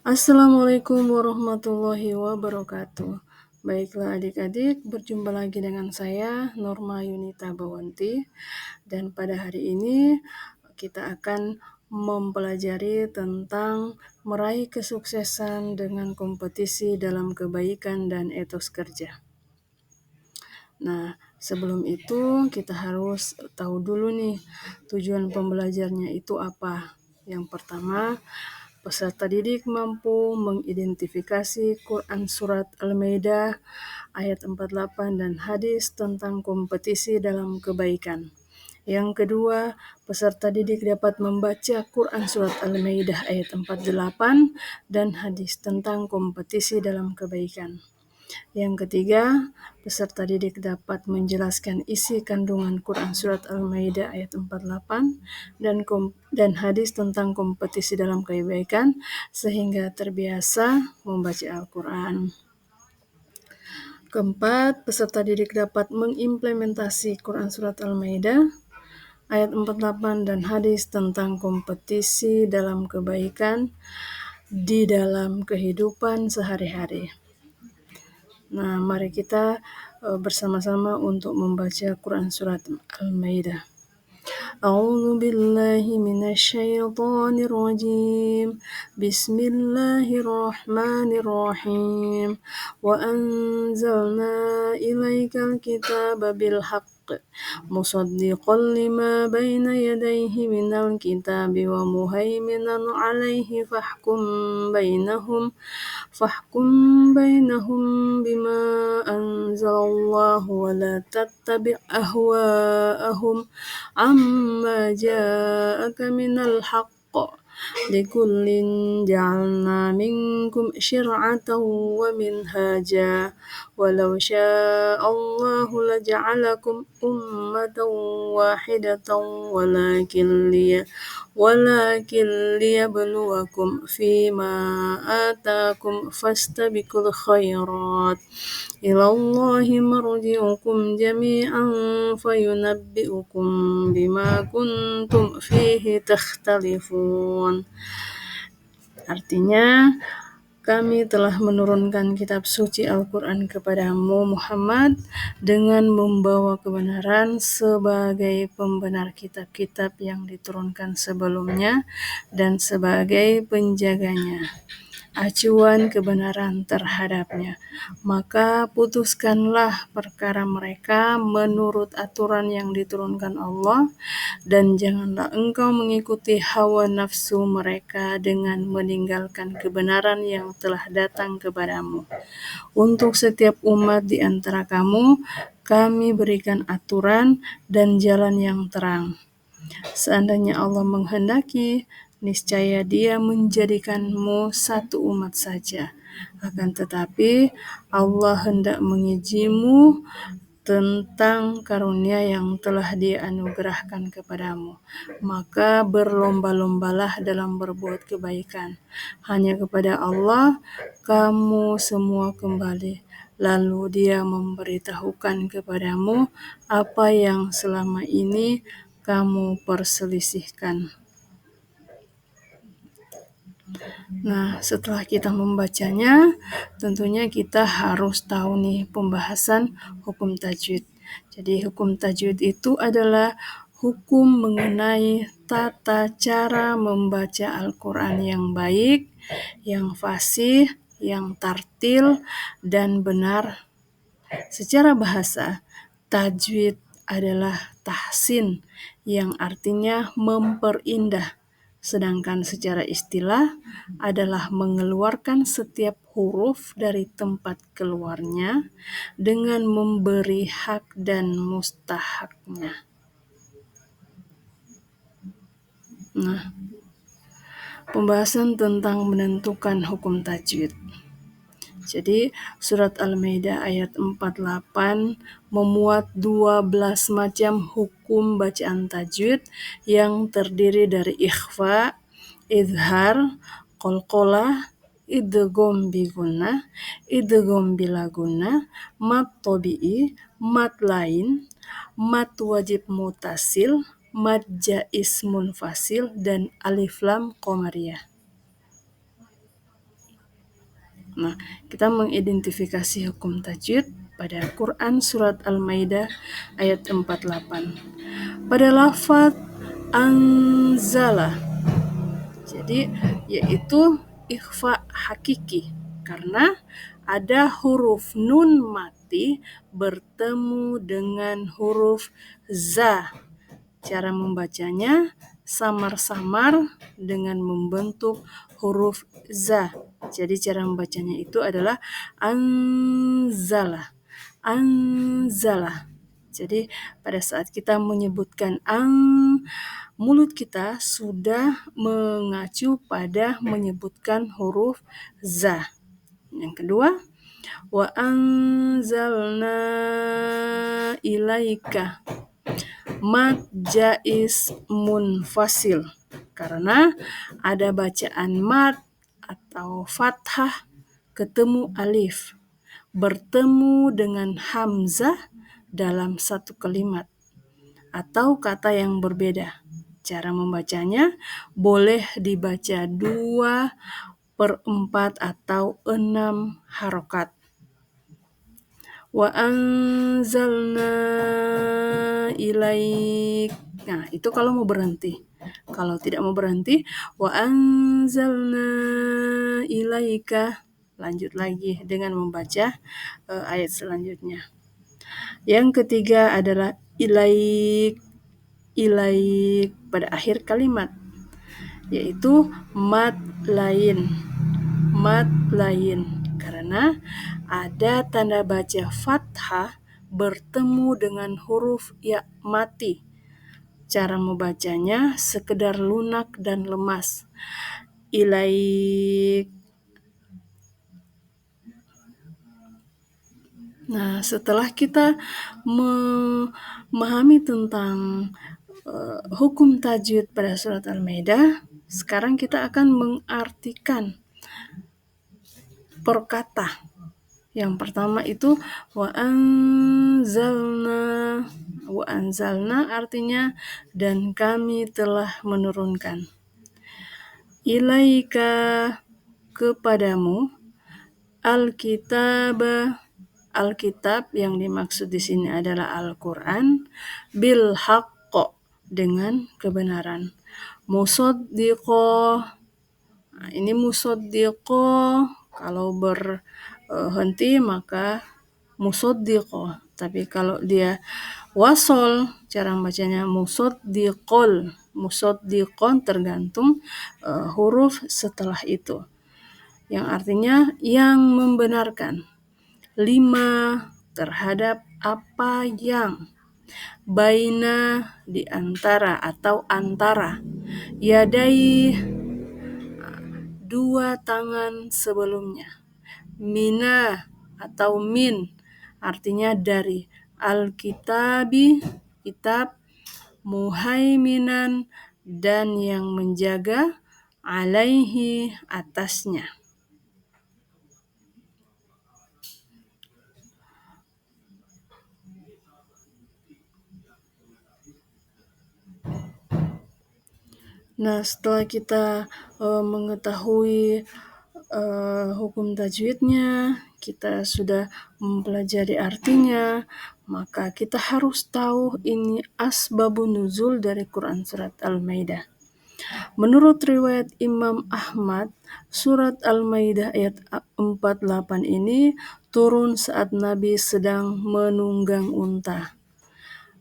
Assalamualaikum warahmatullahi wabarakatuh. Baiklah adik-adik, berjumpa lagi dengan saya Norma Yunita Bawanti, dan pada hari ini kita akan mempelajari tentang meraih kesuksesan dengan kompetisi dalam kebaikan dan etos kerja. Nah, sebelum itu kita harus tahu dulu nih tujuan pembelajarnya itu apa. Yang pertama, peserta didik mampu mengidentifikasi Quran Surat Al-Maidah ayat 48 dan hadis tentang kompetisi dalam kebaikan. Yang kedua, peserta didik dapat membaca Quran Surat Al-Maidah ayat 48 dan hadis tentang kompetisi dalam kebaikan. Yang ketiga, peserta didik dapat menjelaskan isi kandungan Quran Surat Al-Maidah ayat 48 dan hadis tentang kompetisi dalam kebaikan sehingga terbiasa membaca Al-Quran. Keempat, peserta didik dapat mengimplementasi Quran Surat Al-Maidah ayat 48 dan hadis tentang kompetisi dalam kebaikan di dalam kehidupan sehari-hari. Nah, mari kita bersama-sama untuk membaca Quran Surat Al-Maidah. A'udzu billahi minasyaitonir rajim. Bismillahirrahmanirrahim. Wa anzalna ilaikal kitaba bil haqq musaddiqan lima baina yadayhi minal kitabi wa muhaiminan 'alaihi fahkum bainahum bima anzalallahu wa la tattabi' ahwa'ahum amma ja'aka minal haqq likullin ja'alna minkum syir'atan wa minhaja walau sya'allahu laja'alakum ummatan wahidatan walakin liyabluwakum fima atakum fastabiqul khairat ilallahi marji'ukum jami'an fayunabbi'ukum bima kuntum fihi takhtalifun. Artinya, kami telah menurunkan kitab suci Al-Quran kepadamu Muhammad dengan membawa kebenaran sebagai pembenar kitab-kitab yang diturunkan sebelumnya dan sebagai penjaganya, acuan kebenaran terhadapnya. Maka putuskanlah perkara mereka menurut aturan yang diturunkan Allah, dan janganlah engkau mengikuti hawa nafsu mereka dengan meninggalkan kebenaran yang telah datang kepadamu. Untuk setiap umat di antara kamu, kami berikan aturan dan jalan yang terang. Seandainya Allah menghendaki, niscaya Dia menjadikanmu satu umat saja. Akan tetapi Allah hendak mengujimu tentang karunia yang telah Dia anugerahkan kepadamu. Maka berlomba-lombalah dalam berbuat kebaikan. Hanya kepada Allah kamu semua kembali. Lalu Dia memberitahukan kepadamu apa yang selama ini kamu perselisihkan. Nah, setelah kita membacanya, tentunya kita harus tahu nih pembahasan hukum tajwid. Jadi hukum tajwid itu adalah hukum mengenai tata cara membaca Al-Quran yang baik, yang fasih, yang tartil, dan benar. Secara bahasa, tajwid adalah tahsin yang artinya memperindah, sedangkan secara istilah adalah mengeluarkan setiap huruf dari tempat keluarnya dengan memberi hak dan mustahaknya. Nah, pembahasan tentang menentukan hukum tajwid. Jadi surat Al-Maidah ayat 48 memuat 12 macam hukum bacaan tajwid yang terdiri dari ikhfa, izhar, qalqalah, idgham bi gunnah, idgham bila gunnah, mad tabi'i, mad lain, mad wajib mutasil, mad jaiz munfasil, dan alif lam qamariyah. Nah, kita mengidentifikasi hukum tajwid pada Quran Surat Al-Maidah ayat 48. Pada lafaz anzala, jadi yaitu ikhfa hakiki, karena ada huruf nun mati bertemu dengan huruf za. Cara membacanya samar-samar dengan membentuk huruf za. Jadi cara membacanya itu adalah anzala. Anzala. Jadi pada saat kita menyebutkan mulut kita sudah mengacu pada menyebutkan huruf za. Yang kedua, wa anzalna ilaika. Mad jais munfasil, karena ada bacaan mad atau fathah ketemu alif bertemu dengan hamzah dalam satu kalimat atau kata yang berbeda. Cara membacanya boleh dibaca 2/4 atau 6 harokat. Wa anzalna ilaik. Nah, itu kalau mau berhenti. Kalau tidak mau berhenti, wa anzalna ilaika. Lanjut lagi dengan membaca ayat selanjutnya. Yang ketiga adalah ilaik. Ilaik pada akhir kalimat, yaitu mad lain. Mad lain, karena ada tanda baca fathah bertemu dengan huruf ya mati. Cara membacanya sekedar lunak dan lemas. Ilaik. Nah, setelah kita memahami tentang hukum tajwid pada surat Al-Maidah, sekarang kita akan mengartikan per kata. Yang pertama itu wa anzalna. Wa anzalna artinya dan kami telah menurunkan. Ilaika kepadamu, alkitab. Alkitab yang dimaksud di sini adalah Al-Qur'an, bil haqqo dengan kebenaran. Musaddiqo. Nah, ini musaddiqo kalau berhenti maka musaddiqo. Tapi kalau dia wasol, cara membacanya musaddiqol. Musaddiqon tergantung huruf setelah itu. Yang artinya yang membenarkan. 5 terhadap apa yang. Baina di antara atau antara. Yadai 2 tangan sebelumnya. Mina atau min artinya dari. Al-kitabi kitab, muhaiminan dan yang menjaga, alaihi atasnya. Nah, setelah kita mengetahui hukum tajwidnya, kita sudah mempelajari artinya, maka kita harus tahu ini asbabun nuzul dari Quran Surat Al-Maidah. Menurut riwayat Imam Ahmad, Surat Al-Maidah ayat 48 ini turun saat Nabi sedang menunggang unta.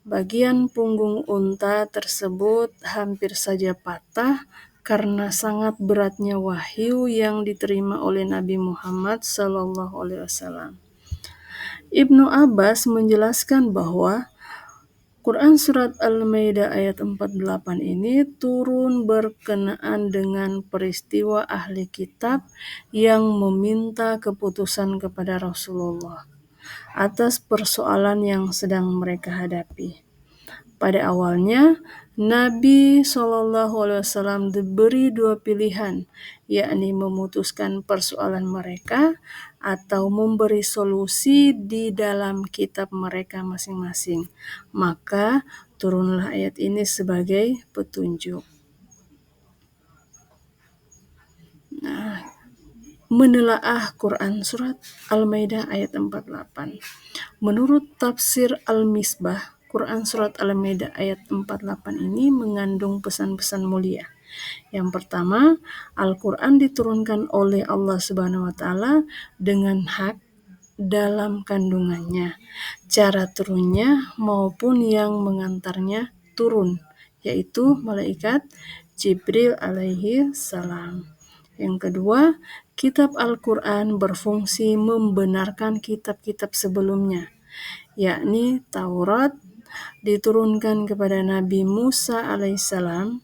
Bagian punggung unta tersebut hampir saja patah karena sangat beratnya wahyu yang diterima oleh Nabi Muhammad SAW. Ibnu Abbas menjelaskan bahwa Quran Surat Al-Maidah ayat 48 ini turun berkenaan dengan peristiwa ahli kitab yang meminta keputusan kepada Rasulullah atas persoalan yang sedang mereka hadapi. Pada awalnya, Nabi SAW diberi 2 pilihan, yakni memutuskan persoalan mereka atau memberi solusi di dalam kitab mereka masing-masing. Maka turunlah ayat ini sebagai petunjuk. Nah, menelaah Quran surat Al-Maidah ayat 48. Menurut tafsir Al-Misbah, Quran surat Al-Maidah ayat 48 ini mengandung pesan-pesan mulia. Yang pertama, Al-Quran diturunkan oleh Allah Subhanahu wa Ta'ala dengan hak dalam kandungannya, cara turunnya maupun yang mengantarnya turun, yaitu malaikat Jibril alaihi salam. Yang kedua, kitab Al-Quran berfungsi membenarkan kitab-kitab sebelumnya, yakni Taurat diturunkan kepada Nabi Musa alaihissalam,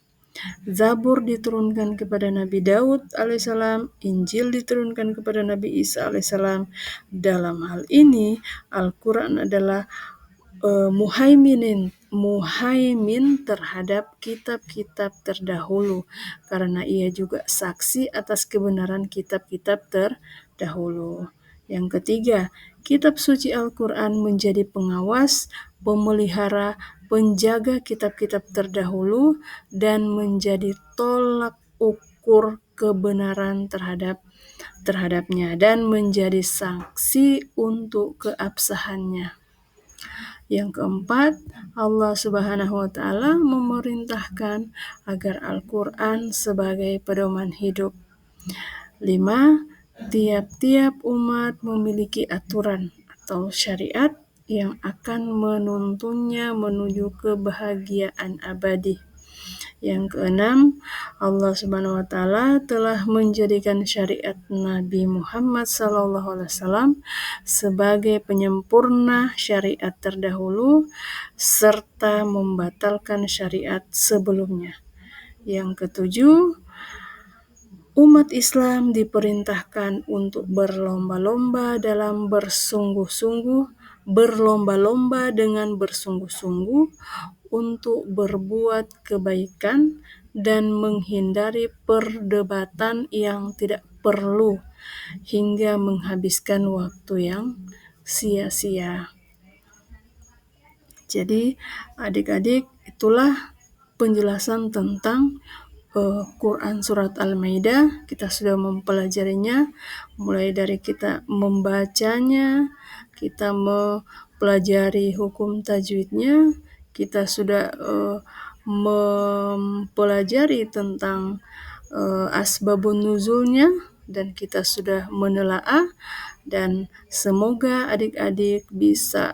Zabur diturunkan kepada Nabi Daud alaihissalam, Injil diturunkan kepada Nabi Isa alaihissalam. Dalam hal ini, Al-Quran adalah muhaimin terhadap kitab-kitab terdahulu, karena ia juga saksi atas kebenaran kitab-kitab terdahulu. Yang ketiga, kitab suci Al-Quran menjadi pengawas, pemelihara, penjaga kitab-kitab terdahulu, dan menjadi tolak ukur kebenaran terhadapnya dan menjadi saksi untuk keabsahannya. Yang keempat, Allah Subhanahu wa Ta'ala memerintahkan agar Al-Quran sebagai pedoman hidup. 5. Tiap-tiap umat memiliki aturan atau syariat yang akan menuntunnya menuju kebahagiaan abadi. Yang keenam, Allah Subhanahu wa Ta'ala telah menjadikan syariat Nabi Muhammad SAW sebagai penyempurna syariat terdahulu serta membatalkan syariat sebelumnya. Yang ketujuh, umat Islam diperintahkan untuk berlomba-lomba dengan bersungguh-sungguh untuk berbuat kebaikan dan menghindari perdebatan yang tidak perlu hingga menghabiskan waktu yang sia-sia. Jadi adik-adik, itulah penjelasan tentang Quran surat Al-Maidah. Kita sudah mempelajarinya, mulai dari kita membacanya, kita mempelajari hukum tajwidnya, kita sudah mempelajari tentang asbabun nuzulnya, dan kita sudah menelaah, dan semoga adik-adik bisa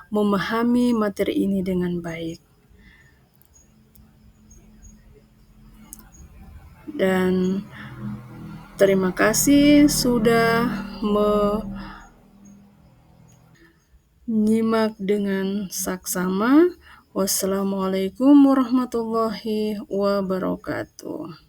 memahami materi ini dengan baik. Dan terima kasih sudah menyimak dengan saksama. Wassalamualaikum warahmatullahi wabarakatuh.